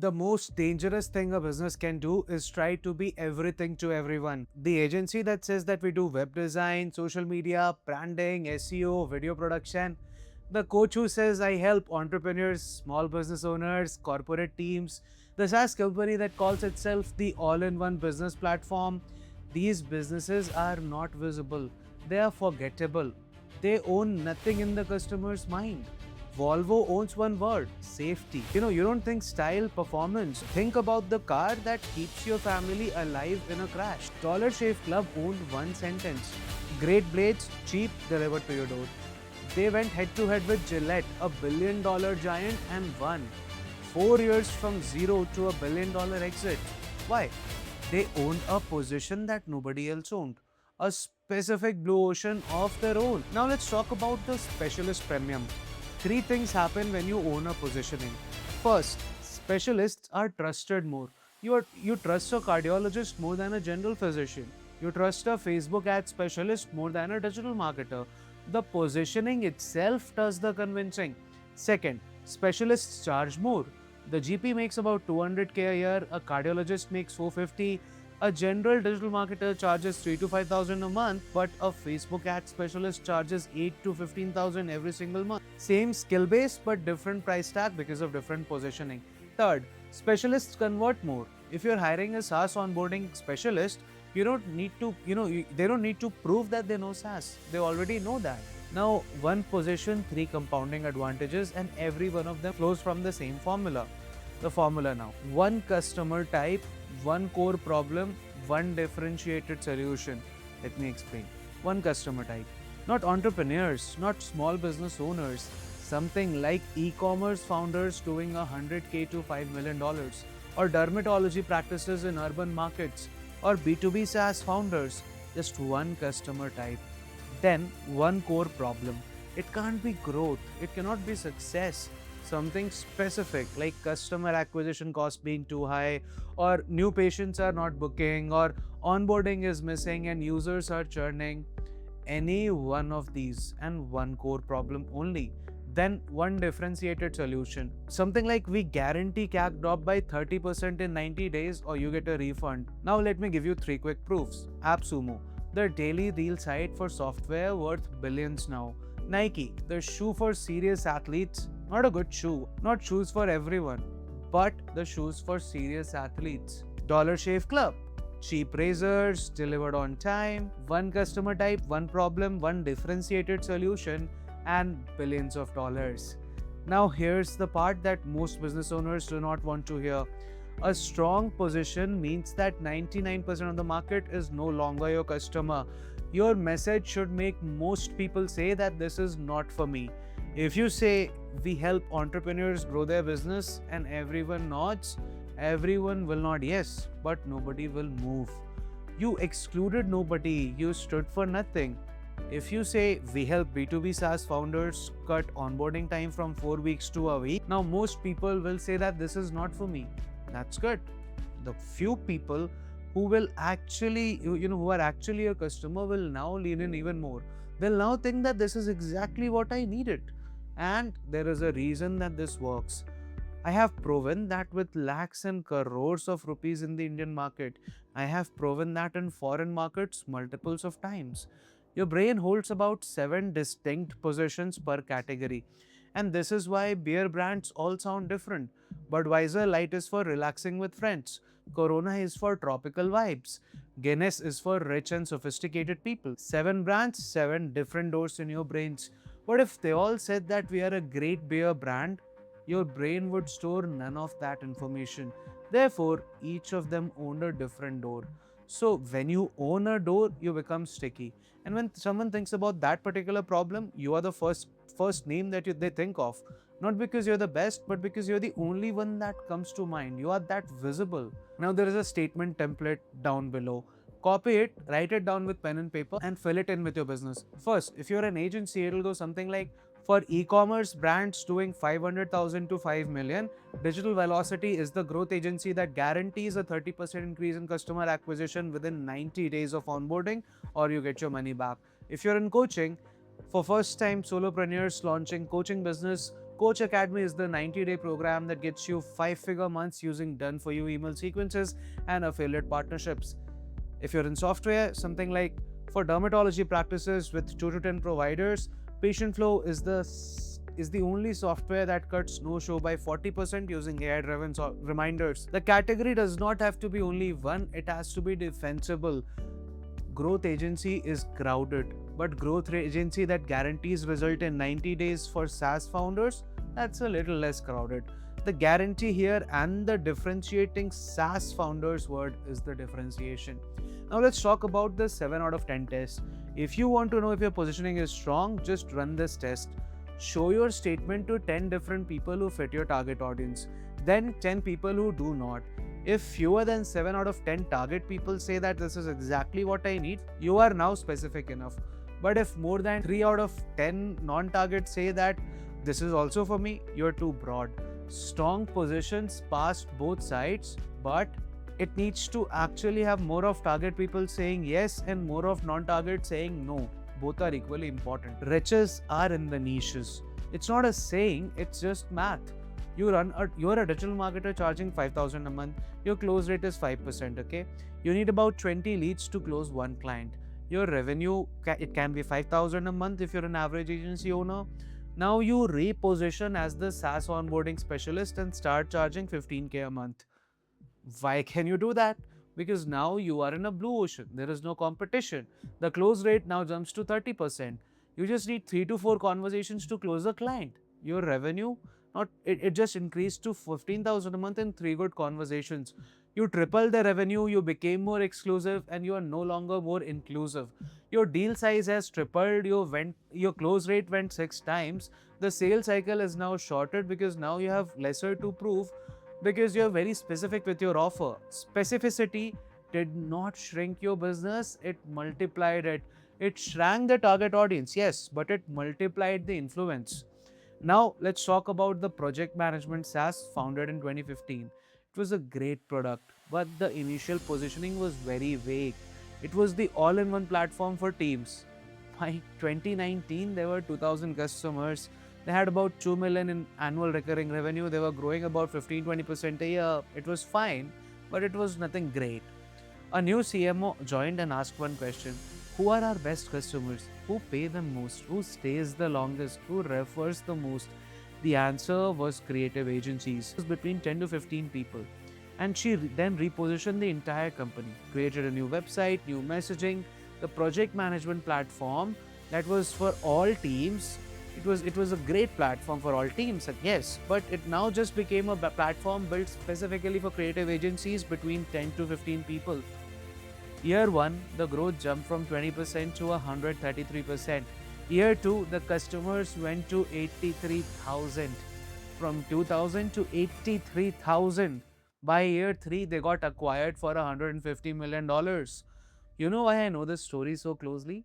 The most dangerous thing a business can do is try to be everything to everyone. The agency that says that we do web design, social media, branding, SEO, video production. The coach who says I help entrepreneurs, small business owners, corporate teams. The SaaS company that calls itself the all-in-one business platform. These businesses are not visible. They are forgettable. They own nothing in the customer's mind. Volvo owns one word: safety. You don't think style, performance. Think about the car that keeps your family alive in a crash. Dollar Shave Club owned one sentence: great blades, cheap, delivered to your door. They went head to head with Gillette, a $1 billion giant, and won. 4 years from zero to $1 billion exit. Why? They owned a position that nobody else owned, a specific blue ocean of their own. Now let's talk about the specialist premium. Three things happen when you own a positioning. First, specialists are trusted more. You trust a cardiologist more than a general physician. You trust a Facebook ad specialist more than a digital marketer. The positioning itself does the convincing. Second, specialists charge more. The GP makes about 200K a year, a cardiologist makes 450. A general digital marketer charges 3 to 5,000 a month, but a Facebook ad specialist charges 8 to 15,000 every single month. Same skill base but different price tag because of different positioning. Third, specialists convert more. If you're hiring a SaaS onboarding specialist, they don't need to prove that they know SaaS. They already know that. Now, one position, three compounding advantages, and every one of them flows from the same formula. The formula now: one customer type, one core problem, one differentiated solution. Let me explain. One customer type. Not entrepreneurs, not small business owners. Something like e-commerce founders doing $100K to $5 million, or dermatology practices in urban markets, or B2B SaaS founders. Just one customer type. Then one core problem. It can't be growth. It cannot be success. Something specific like customer acquisition cost being too high, or new patients are not booking, or onboarding is missing and users are churning. Any one of these and one core problem only. Then one differentiated solution. Something like we guarantee CAC drop by 30% in 90 days or you get a refund. Now let me give you three quick proofs. AppSumo, the daily reel site for software worth billions now. Nike, the shoe for serious athletes. Not a good shoe, not shoes for everyone, but the shoes for serious athletes. Dollar Shave Club, cheap razors, delivered on time, one customer type, one problem, one differentiated solution, and billions of dollars. Now here's the part that most business owners do not want to hear. A strong position means that 99% of the market is no longer your customer. Your message should make most people say that this is not for me. If you say we help entrepreneurs grow their business and everyone nods, everyone will nod yes, but nobody will move. You excluded nobody, you stood for nothing. If you say we help B2B SaaS founders cut onboarding time from 4 weeks to a week, now most people will say that this is not for me. That's good. The few people who will actually, who are actually a customer will now lean in even more. They'll now think that this is exactly what I needed. And there is a reason that this works. I have proven that with lakhs and crores of rupees in the Indian market. I have proven that in foreign markets multiples of times. Your brain holds about 7 distinct positions per category. And this is why beer brands all sound different. Budweiser Light is for relaxing with friends. Corona is for tropical vibes. Guinness is for rich and sophisticated people. 7 brands, 7 different doors in your brains. What if they all said that we are a great beer brand? Your brain would store none of that information. Therefore, each of them owned a different door. So when you own a door, you become sticky. And when someone thinks about that particular problem, you are the first name that they think of. Not because you're the best, but because you're the only one that comes to mind. You are that visible. Now there is a statement template down below. Copy it, write it down with pen and paper, and fill it in with your business. First, if you're an agency, it'll go something like, for e-commerce brands doing 500,000 to 5 million, Digital Velocity is the growth agency that guarantees a 30% increase in customer acquisition within 90 days of onboarding, or you get your money back. If you're in coaching, for first-time solopreneurs launching coaching business, Coach Academy is the 90-day program that gets you 5-figure months using done-for-you email sequences and affiliate partnerships. If you're in software, something like for dermatology practices with 2 to 10 providers, Patient Flow is the only software that cuts no-show by 40% using AI-driven reminders. The category does not have to be only one, it has to be defensible. Growth agency is crowded, but growth agency that guarantees result in 90 days for SaaS founders, that's a little less crowded. The guarantee here and the differentiating SaaS founders word is the differentiation. Now let's talk about the 7 out of 10 test. If you want to know if your positioning is strong, just run this test. Show your statement to 10 different people who fit your target audience, then 10 people who do not. If fewer than 7 out of 10 target people say that this is exactly what I need, you are now specific enough. But if more than 3 out of 10 non-targets say that this is also for me, you're too broad. Strong positions past both sides, but it needs to actually have more of target people saying yes and more of non-target saying no. Both are equally important. Riches are in the niches. It's not a saying, it's just math. You're a digital marketer charging 5,000 a month. Your close rate is 5%, okay? You need about 20 leads to close one client. Your revenue, it can be 5,000 a month if you're an average agency owner. Now you reposition as the SaaS onboarding specialist and start charging 15K a month. Why can you do that? Because now you are in a blue ocean. There is no competition. The close rate now jumps to 30%. You just need 3 to 4 conversations to close a client. Your revenue, it just increased to 15,000 a month in 3 good conversations. You tripled the revenue, you became more exclusive, and you are no longer more inclusive. Your deal size has tripled, your close rate went 6 times. The sales cycle is now shortened because now you have lesser to prove, because you're very specific with your offer. Specificity did not shrink your business, it multiplied it. It shrank the target audience, yes, but it multiplied the influence. Now, let's talk about the project management SaaS founded in 2015. It was a great product, but the initial positioning was very vague. It was the all-in-one platform for teams. By 2019, there were 2,000 customers. They had about 2 million in annual recurring revenue. They were growing about 15-20% a year. It was fine, but it was nothing great. A new CMO joined and asked one question: who are our best customers? Who pay them most? Who stays the longest? Who refers the most? The answer was creative agencies. It was between 10 to 15 people. And she then repositioned the entire company, created a new website, new messaging, the project management platform that was for all teams. It was a great platform for all teams, yes, but it now just became a platform built specifically for creative agencies between 10 to 15 people. Year 1, the growth jumped from 20% to 133%. Year 2, the customers went to 83,000. From 2,000 to 83,000. By year 3, they got acquired for $150 million. You know why I know this story so closely?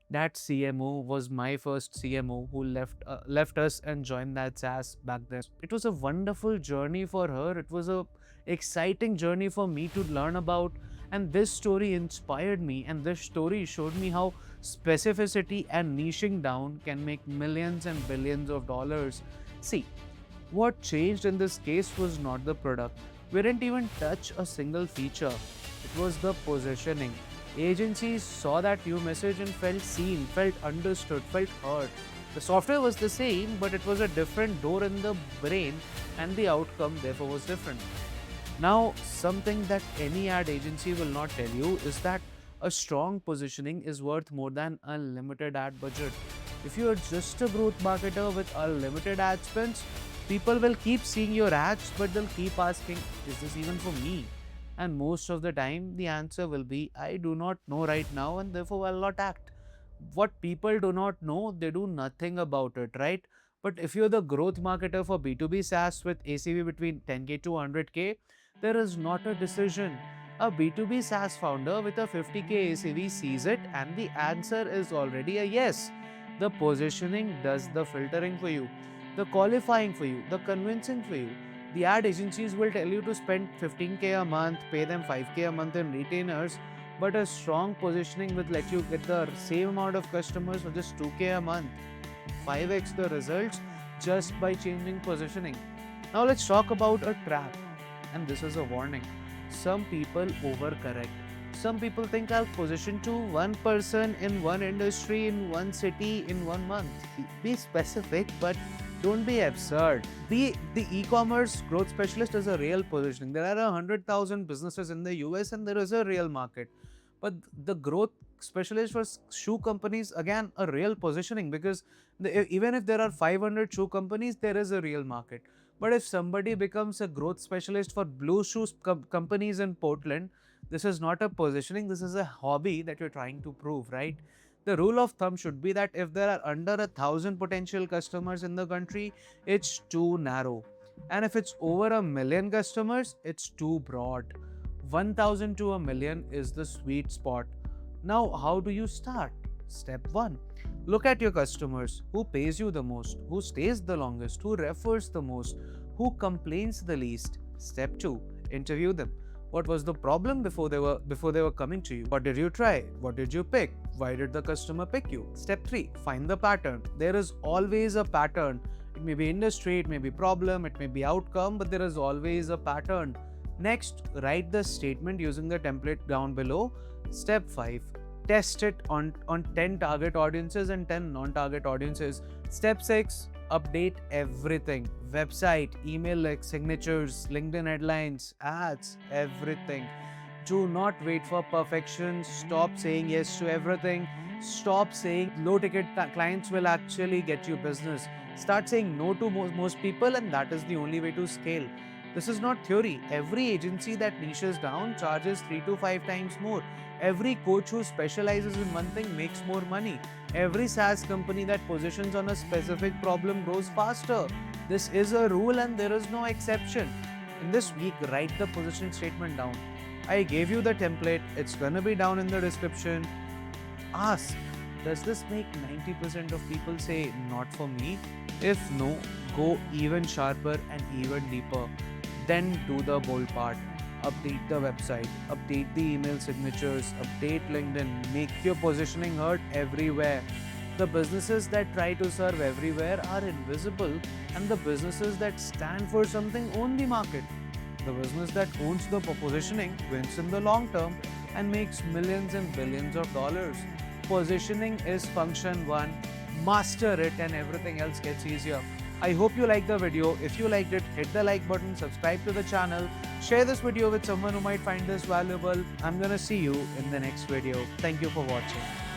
That CMO was my first CMO who left us and joined that SaaS back then. It was a wonderful journey for her. It was a exciting journey for me to learn about, and this story inspired me, and this story showed me how specificity and niching down can make millions and billions of dollars. See, what changed in this case was not the product. We didn't even touch a single feature. It was the positioning. Agencies saw that new message and felt seen, felt understood, felt heard. The software was the same, but it was a different door in the brain, and the outcome therefore was different. Now, something that any ad agency will not tell you is that a strong positioning is worth more than a limited ad budget. If you are just a growth marketer with unlimited ad spends, people will keep seeing your ads, but they'll keep asking, is this even for me? And most of the time, the answer will be, I do not know right now, and therefore I will not act. What people do not know, they do nothing about it, right? But if you're the growth marketer for B2B SaaS with ACV between 10K to 100K, there is not a decision. A B2B SaaS founder with a 50K ACV sees it, and the answer is already a yes. The positioning does the filtering for you, the qualifying for you, the convincing for you. The ad agencies will tell you to spend 15K a month, pay them 5K a month in retainers, but a strong positioning will let you get the same amount of customers for just 2K a month. 5x the results just by changing positioning. Now let's talk about a trap, and this is a warning. Some people overcorrect. Some people think I'll position to one person in one industry, in one city, in 1 month. Be specific, but don't be absurd. Be the e-commerce growth specialist is a real positioning. There are 100,000 businesses in the US and there is a real market. But the growth specialist for shoe companies, again, a real positioning, because even if there are 500 shoe companies, there is a real market. But if somebody becomes a growth specialist for blue shoes companies in Portland, this is not a positioning, this is a hobby that you're trying to prove, right? The rule of thumb should be that if there are under 1,000 potential customers in the country, it's too narrow. And if it's over 1,000,000 customers, it's too broad. 1,000 to 1,000,000 is the sweet spot. Now, how do you start? Step 1. Look at your customers. Who pays you the most? Who stays the longest? Who refers the most? Who complains the least? Step 2. Interview them. What was the problem before they were coming to you? What did you try? What did you pick? Why did the customer pick you? Step 3. Find the pattern. There is always a pattern. It may be industry, it may be problem, it may be outcome, but there is always a pattern. Next, write the statement using the template down below. Step 5. Test it on 10 target audiences and 10 non-target audiences. Step 6. Update everything. Website, email signatures, LinkedIn headlines, ads, everything. Do not wait for perfection. Stop saying yes to everything. Stop saying low ticket clients will actually get you business. Start saying no to most people, and that is the only way to scale. This is not theory. Every agency that niches down charges 3 to 5 times more. Every coach who specializes in one thing makes more money. Every SaaS company that positions on a specific problem grows faster. This is a rule and there is no exception. In this week, write the position statement down. I gave you the template. It's gonna be down in the description. Ask, does this make 90% of people say not for me? If no, go even sharper and even deeper. Then do the bold part. Update the website, update the email signatures, update LinkedIn, make your positioning heard everywhere. The businesses that try to serve everywhere are invisible, and the businesses that stand for something own the market. The business that owns the positioning wins in the long term and makes millions and billions of dollars. Positioning is function 1. Master it and everything else gets easier. I hope you liked the video. If you liked it, hit the like button, subscribe to the channel, share this video with someone who might find this valuable. I'm gonna see you in the next video. Thank you for watching.